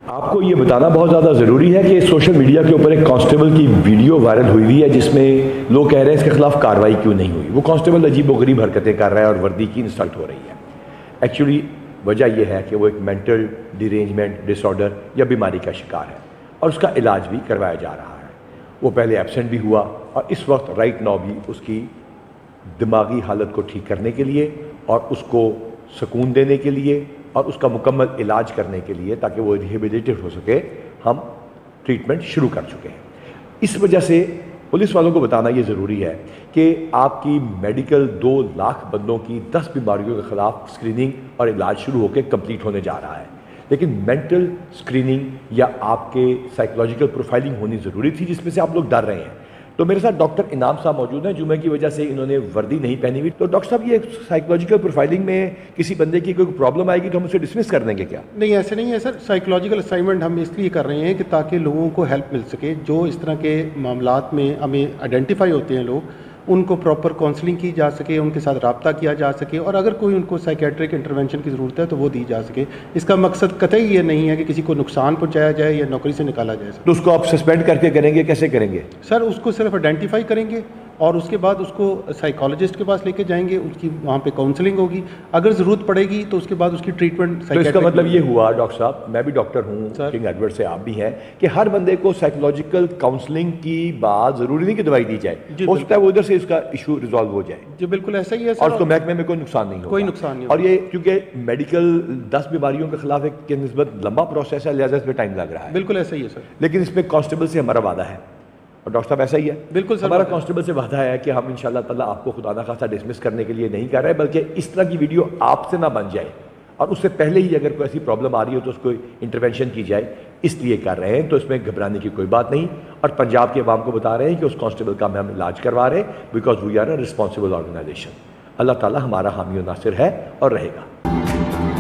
आपको ये बताना बहुत ज़्यादा ज़रूरी है कि सोशल मीडिया के ऊपर एक कांस्टेबल की वीडियो वायरल हुई हुई है जिसमें लोग कह रहे हैं इसके खिलाफ कार्रवाई क्यों नहीं हुई। वो कांस्टेबल अजीबोगरीब हरकतें कर रहा है और वर्दी की इंसल्ट हो रही है। एक्चुअली वजह यह है कि वो एक मेंटल डिरेंजमेंट डिसऑर्डर या बीमारी का शिकार है और उसका इलाज भी करवाया जा रहा है। वो पहले एब्सेंट भी हुआ और इस वक्त राइट नाउ भी उसकी दिमागी हालत को ठीक करने के लिए और उसको सुकून देने के लिए और उसका मुकम्मल इलाज करने के लिए ताकि वो रिहेबिलिटेट हो सके हम ट्रीटमेंट शुरू कर चुके हैं। इस वजह से पुलिस वालों को बताना ये ज़रूरी है कि आपकी मेडिकल 2 लाख बंदों की 10 बीमारियों के ख़िलाफ़ स्क्रीनिंग और इलाज शुरू होकर कंप्लीट होने जा रहा है। लेकिन मेंटल स्क्रीनिंग या आपके साइकोलॉजिकल प्रोफाइलिंग होनी ज़रूरी थी जिसमें से आप लोग डर रहे हैं। तो मेरे साथ डॉक्टर इनाम साहब मौजूद हैं। जुमे की वजह से इन्होंने वर्दी नहीं पहनी हुई। तो डॉक्टर साहब ये साइकोलॉजिकल प्रोफाइलिंग में किसी बंदे की कोई प्रॉब्लम आएगी तो हम उसे डिसमिस कर देंगे क्या? नहीं, ऐसे नहीं है सर। साइकोलॉजिकल असाइनमेंट हम इसलिए कर रहे हैं कि ताकि लोगों को हेल्प मिल सके। जो इस तरह के मामलात में हमें आइडेंटिफाई होते हैं लोग, उनको प्रॉपर काउंसलिंग की जा सके, उनके साथ रब्ता किया जा सके और अगर कोई उनको साइकेट्रिक इंटरवेंशन की ज़रूरत है तो वो दी जा सके। इसका मकसद कतई ये नहीं है कि किसी को नुकसान पहुंचाया जाए या नौकरी से निकाला जाए। तो उसको आप सस्पेंड करके करेंगे, कैसे करेंगे? सर उसको सिर्फ आइडेंटिफाई करेंगे और उसके बाद उसको साइकोलॉजिस्ट के पास लेके जाएंगे, उसकी वहाँ पे काउंसलिंग होगी। अगर ज़रूरत पड़ेगी तो उसके बाद उसकी ट्रीटमेंट। तो इसका मतलब ये हुआ डॉक्टर साहब, मैं भी डॉक्टर हूँ, किंग एडवर्ड से आप भी हैं, कि हर बंदे को साइकोलॉजिकल काउंसलिंग की बात ज़रूरी नहीं कि दवाई दी जाए, हो सकता है वो उधर से इसका इशू रिजॉल्व हो जाए। जी बिल्कुल ऐसा ही है सर। और उसको महकमे में कोई नुकसान नहीं होगा। कोई नुकसान नहीं। और ये क्योंकि मेडिकल 10 बीमारियों के खिलाफ एक के निस्बत लंबा प्रोसेस है, लिहाजा इसमें टाइम लग रहा है। बिल्कुल ऐसा ही है सर। लेकिन इसमें कांस्टेबल से हमारा वादा है और डॉक्टर साहब ऐसा ही है। बिल्कुल सर, हमारा कांस्टेबल से वादा है कि हम इंशाल्लाह ताला आपको खुदा ना खासा डिसमिस करने के लिए नहीं कर रहे, बल्कि इस तरह की वीडियो आपसे ना बन जाए और उससे पहले ही अगर कोई ऐसी प्रॉब्लम आ रही हो तो उसको इंटरवेंशन की जाए, इसलिए कर रहे हैं। तो इसमें घबराने की कोई बात नहीं। और पंजाब के अवाम को बता रहे हैं कि उस कांस्टेबल का हम इलाज करवा रहे हैं because we are a responsible organisation. Allah ताला हमारा हामी और नासिर है और रहेगा।